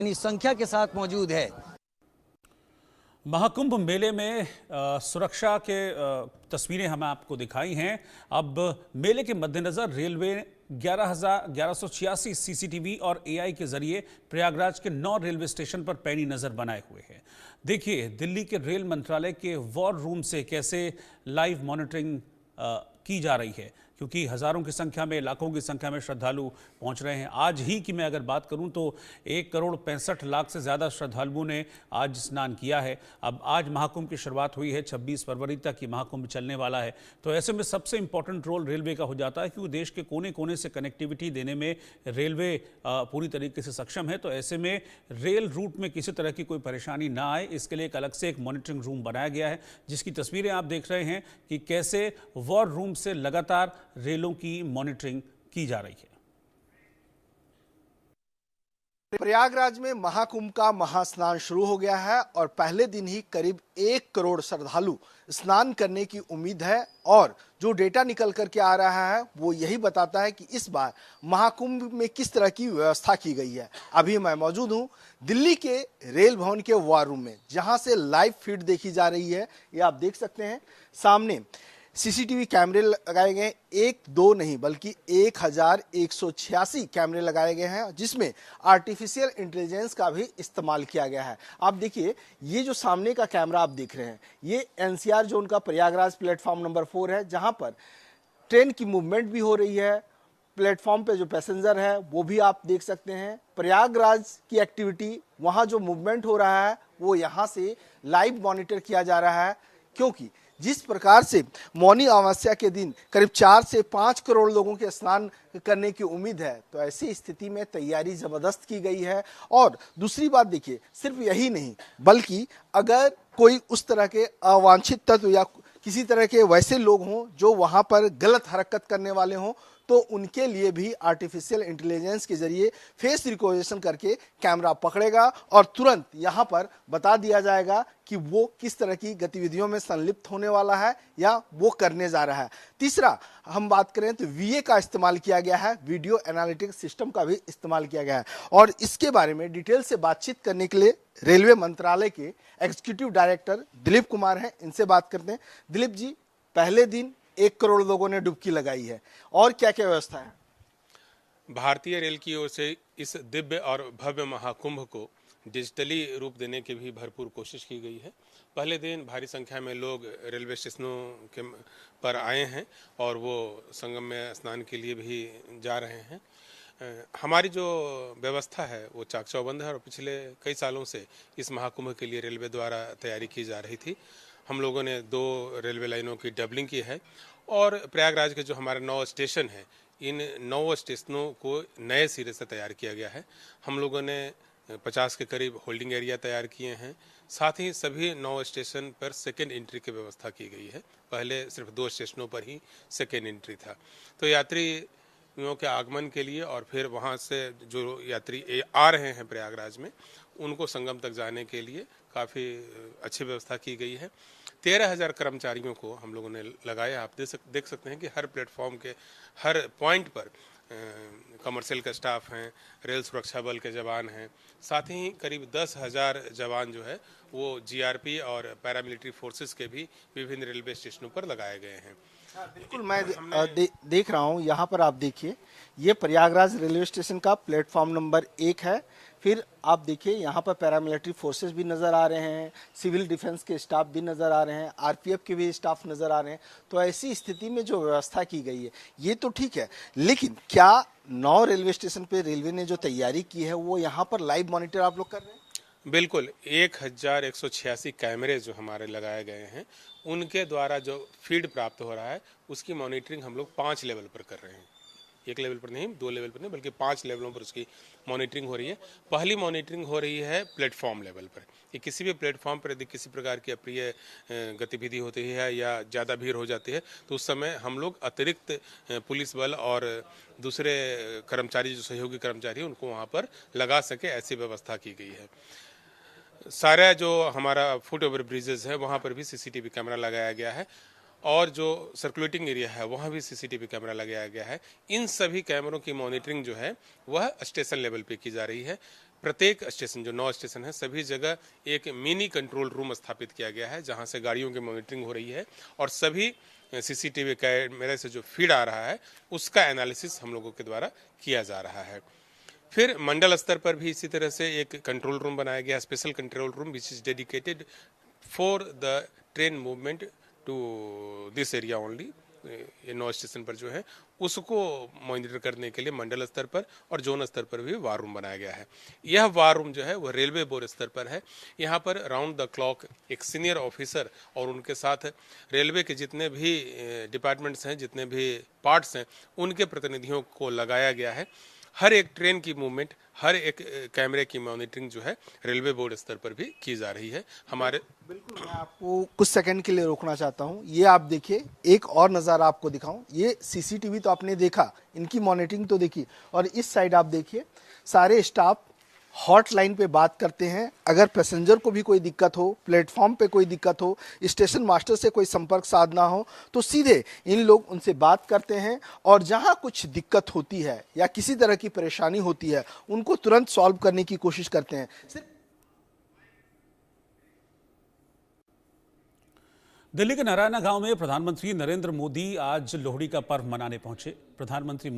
संख्या के साथ मौजूद है। महाकुंभ मेले में सुरक्षा के तस्वीरें हमें आपको दिखाई हैं। अब मेले के मद्देनजर रेलवे 11,1186 सीसीटीवी और एआई के जरिए प्रयागराज के 9 रेलवे स्टेशन पर पैनी नजर बनाए हुए हैं। देखिए दिल्ली के रेल मंत्रालय के वॉर रूम से कैसे लाइव मॉनिटरिंग की जा रही है, क्योंकि हजारों की संख्या में, लाखों की संख्या में श्रद्धालु पहुंच रहे हैं। आज ही की मैं अगर बात करूं तो 1,65,00,000 से ज़्यादा श्रद्धालुओं ने आज स्नान किया है। अब आज महाकुंभ की शुरुआत हुई है, 26 फरवरी तक ये महाकुंभ चलने वाला है। तो ऐसे में सबसे इंपॉर्टेंट रोल रेलवे का हो जाता है, क्योंकि देश के कोने कोने से कनेक्टिविटी देने में रेलवे पूरी तरीके से सक्षम है। तो ऐसे में रेल रूट में किसी तरह की कोई परेशानी ना आए, इसके लिए एक अलग से एक मॉनिटरिंग रूम बनाया गया है, जिसकी तस्वीरें आप देख रहे हैं कि कैसे वॉर रूम से लगातार रेलों की मॉनिटरिंग की जा रही है। प्रयागराज में महाकुंभ का महास्नान शुरू हो गया है और पहले दिन ही करीब 1 करोड़ श्रद्धालु स्नान करने की उम्मीद है। और जो डेटा निकल करके आ रहा है वो यही बताता है कि इस बार महाकुंभ में किस तरह की व्यवस्था की गई है। अभी मैं मौजूद हूं दिल्ली के रेल भवन के वॉर रूम में, जहां से लाइव फीड देखी जा रही है। ये आप देख सकते हैं, सामने सीसीटीवी कैमरे लगाए गए, 1-2 नहीं बल्कि 1,186 कैमरे लगाए गए हैं, जिसमें आर्टिफिशियल इंटेलिजेंस का भी इस्तेमाल किया गया है। आप देखिए, ये जो सामने का कैमरा आप देख रहे हैं, ये एनसीआर जोन का प्रयागराज प्लेटफॉर्म नंबर 4 है, जहां पर ट्रेन की मूवमेंट भी हो रही है। प्लेटफॉर्म पे जो पैसेंजर है वो भी आप देख सकते हैं। प्रयागराज की एक्टिविटी, वहां जो मूवमेंट हो रहा है वो यहाँ से लाइव मॉनिटर किया जा रहा है, क्योंकि जिस प्रकार से मौनी अमावस्या के दिन करीब 4 से 5 करोड़ लोगों के स्नान करने की उम्मीद है, तो ऐसी स्थिति में तैयारी जबरदस्त की गई है। और दूसरी बात देखिए, सिर्फ यही नहीं बल्कि अगर कोई उस तरह के अवांछित तत्व या किसी तरह के वैसे लोग हों जो वहां पर गलत हरकत करने वाले हों, तो उनके लिए भी आर्टिफिशियल इंटेलिजेंस के जरिए फेस रिकॉग्निशन करके कैमरा पकड़ेगा और तुरंत यहां पर बता दिया जाएगा कि वो किस तरह की गतिविधियों में संलिप्त होने वाला है या वो करने जा रहा है। तीसरा, हम बात करें तो वीए का इस्तेमाल किया गया है, वीडियो एनालिटिक्स सिस्टम का भी इस्तेमाल किया गया है। और इसके बारे में डिटेल से बातचीत करने के लिए रेलवे मंत्रालय के एग्जीक्यूटिव डायरेक्टर दिलीप कुमार हैं, इनसे बात करते हैं। दिलीप जी, पहले दिन 1 करोड़ लोगों ने डुबकी लगाई है, और क्या क्या व्यवस्था है? भारतीय रेल की ओर से इस दिव्य और भव्य महाकुंभ को डिजिटली रूप देने की भी भरपूर कोशिश की गई है। पहले दिन भारी संख्या में लोग रेलवे स्टेशनों के पर आए हैं और वो संगम में स्नान के लिए भी जा रहे हैं। हमारी जो व्यवस्था है वो चाक चौबंद है और पिछले कई सालों से इस महाकुंभ के लिए रेलवे द्वारा तैयारी की जा रही थी। हम लोगों ने 2 रेलवे लाइनों की डबलिंग की है और प्रयागराज के जो हमारे 9 स्टेशन हैं, इन 9 स्टेशनों को नए सिरे से तैयार किया गया है। हम लोगों ने 50 के करीब होल्डिंग एरिया तैयार किए हैं। साथ ही सभी 9 स्टेशन पर सेकेंड एंट्री की व्यवस्था की गई है। पहले सिर्फ 2 स्टेशनों पर ही सेकेंड एंट्री था। तो यात्रियों के आगमन के लिए और फिर वहाँ से जो यात्री आ रहे हैं प्रयागराज में, उनको संगम तक जाने के लिए काफ़ी अच्छी व्यवस्था की गई है। 13,000 कर्मचारियों को हम लोगों ने लगाया। आप देख सकते हैं कि हर प्लेटफॉर्म के हर पॉइंट पर कमर्शियल का स्टाफ हैं, रेल सुरक्षा बल के जवान हैं, साथ ही करीब 10,000 जवान जो है वो जीआरपी और पैरामिलिट्री फोर्सेस के भी विभिन्न रेलवे स्टेशनों पर लगाए गए हैं। बिल्कुल, मैं देख रहा हूँ, यहाँ पर आप देखिए, ये प्रयागराज रेलवे स्टेशन का प्लेटफॉर्म नंबर 1 है। फिर आप देखिए, यहाँ पर पैरामिलिट्री फोर्सेस भी नज़र आ रहे हैं, सिविल डिफेंस के स्टाफ भी नज़र आ रहे हैं, आरपीएफ के भी स्टाफ नज़र आ रहे हैं। तो ऐसी स्थिति में जो व्यवस्था की गई है ये तो ठीक है, लेकिन क्या 9 रेलवे स्टेशन पे रेलवे ने जो तैयारी की है वो यहाँ पर लाइव मॉनिटर आप लोग कर रहे हैं? बिल्कुल, 1,186 कैमरे जो हमारे लगाए गए हैं, उनके द्वारा जो फीड प्राप्त हो रहा है उसकी मॉनिटरिंग हम लोग 5 लेवल पर कर रहे हैं। 1 लेवल पर नहीं, 2 लेवल पर नहीं, बल्कि 5 लेवलों पर उसकी मॉनिटरिंग हो रही है। पहली मॉनिटरिंग हो रही है प्लेटफॉर्म लेवल पर, कि किसी भी प्लेटफॉर्म पर यदि किसी प्रकार की अप्रिय गतिविधि होती है या ज़्यादा भीड़ हो जाती है, तो उस समय हम लोग अतिरिक्त पुलिस बल और दूसरे कर्मचारी जो सहयोगी कर्मचारी हैं उनको वहाँ पर लगा सके, ऐसी व्यवस्था की गई है। सारा जो हमारा फुट ओवर ब्रिजेस है वहाँ पर भी सीसीटीवी कैमरा लगाया गया है और जो सर्कुलेटिंग एरिया है वहाँ भी सीसीटीवी कैमरा लगाया गया है। इन सभी कैमरों की मॉनिटरिंग जो है वह स्टेशन लेवल पे की जा रही है। प्रत्येक स्टेशन, जो 9 स्टेशन है, सभी जगह एक मिनी कंट्रोल रूम स्थापित किया गया है, जहां से गाड़ियों की मॉनिटरिंग हो रही है और सभी सीसीटीवी कैमरे से जो फीड आ रहा है उसका एनालिसिस हम लोगों के द्वारा किया जा रहा है। फिर मंडल स्तर पर भी इसी तरह से एक कंट्रोल रूम बनाया गया, special control room which is dedicated for the train movement to this area only. ये 9 स्टेशन पर जो है उसको मॉनिटर करने के लिए मंडल स्तर पर और जोन स्तर पर भी वार रूम बनाया गया है। यह वार रूम जो है वह रेलवे बोर्ड स्तर पर है। यहाँ पर राउंड द क्लॉक एक सीनियर ऑफिसर और उनके साथ रेलवे के जितने भी डिपार्टमेंट्स हैं, जितने भी पार्ट्स हैं, उनके प्रतिनिधियों को लगाया गया है। हर एक ट्रेन की मूवमेंट, हर एक कैमरे की मॉनिटरिंग जो है रेलवे बोर्ड स्तर पर भी की जा रही है। हमारे बिल्कुल, मैं आपको कुछ सेकंड के लिए रोकना चाहता हूं। ये आप देखिए, एक और नज़ारा आपको दिखाऊं। ये सीसीटीवी तो आपने देखा, इनकी मॉनिटरिंग तो देखी, और इस साइड आप देखिए सारे स्टाफ हॉटलाइन पे बात करते हैं। अगर पैसेंजर को भी कोई दिक्कत हो, प्लेटफॉर्म पे कोई दिक्कत हो, स्टेशन मास्टर से कोई संपर्क साधना हो, तो सीधे इन लोग उनसे बात करते हैं और जहां कुछ दिक्कत होती है या किसी तरह की परेशानी होती है उनको तुरंत सॉल्व करने की कोशिश करते हैं। दिल्ली के नारायणा गांव में प्रधानमंत्री नरेंद्र मोदी आज लोहड़ी का पर्व मनाने पहुंचे। प्रधानमंत्री